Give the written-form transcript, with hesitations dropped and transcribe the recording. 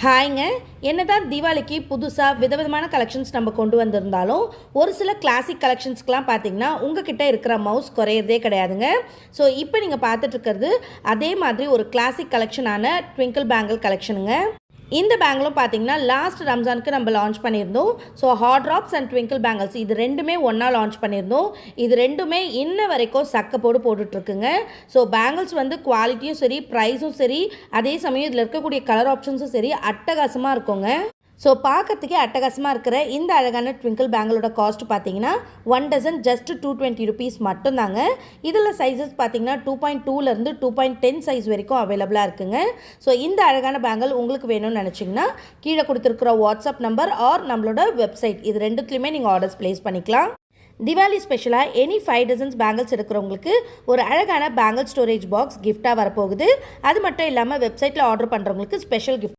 ஹாய்ங்க. என்னதான் தீபாவளிக்கு புதுசாக விதவிதமான கலெக்ஷன்ஸ் நம்ம கொண்டு வந்திருந்தாலும் ஒரு சில கிளாசிக் கலெக்ஷன்ஸ்க்கெலாம் பார்த்தீங்கன்னா உங்ககிட்ட இருக்கிற மவுஸ் குறையிறதே கிடையாதுங்க. ஸோ இப்போ நீங்கள் பார்த்துட்ருக்கிறது அதே மாதிரி ஒரு கிளாசிக் கலெக்ஷனான ட்விங்கிள் பேங்கிள் கலெக்ஷனுங்க. இந்த பேங்கிளும் பார்த்தீங்கன்னா லாஸ்ட் ரம்ஜானுக்கு நம்ம லான்ச் பண்ணியிருந்தோம். So hot drops and twinkle bangles இது ரெண்டுமே ஒன்றா லான்ச் பண்ணியிருந்தோம். இது ரெண்டுமே இன்ன வரைக்கும் சக்கப்போடு போட்டுட்ருக்குங்க. ஸோ பேங்கிள்ஸ் வந்து குவாலிட்டியும் சரி, ப்ரைஸும் சரி, அதே சமயம் இதில் இருக்கக்கூடிய கலர் ஆப்ஷன்ஸும் சரி அட்டகாசமாக இருக்குங்க. ஸோ பார்க்கறதுக்கே அட்டகாசமாக இருக்கிற இந்த அழகான ட்விங்கிள் பேங்கிளோட காஸ்ட் பார்த்தீங்கன்னா 1 டசன் ஜஸ்ட் 220 rupees மட்டும்தாங்க. இதில் சைஸஸ் பார்த்தீங்கன்னா 2.2லேருந்து 2.10 சைஸ் வரைக்கும் அவைலபிளாக இருக்குங்க. ஸோ இந்த அழகான பேங்கிள் உங்களுக்கு வேணும்னு நினச்சிங்கன்னா கீழே கொடுத்துருக்குற வாட்ஸ்அப் நம்பர் ஆர் நம்மளோட வெப்சைட் இது ரெண்டுத்துலையுமே நீங்கள் ஆர்டர்ஸ் ப்ளேஸ் பண்ணிக்கலாம். திவாலி ஸ்பெஷலாக எனி 5 டசன்ஸ் பேங்கிள்ஸ் எடுக்கிறவங்களுக்கு ஒரு அழகான பேங்கிள் ஸ்டோரேஜ் பாக்ஸ் கிஃப்டாக வரப்போகுது. அது மட்டும் இல்லாமல் வெப்சைட்டில் ஆர்டர் பண்ணுறவங்களுக்கு ஸ்பெஷல் கிஃப்ட்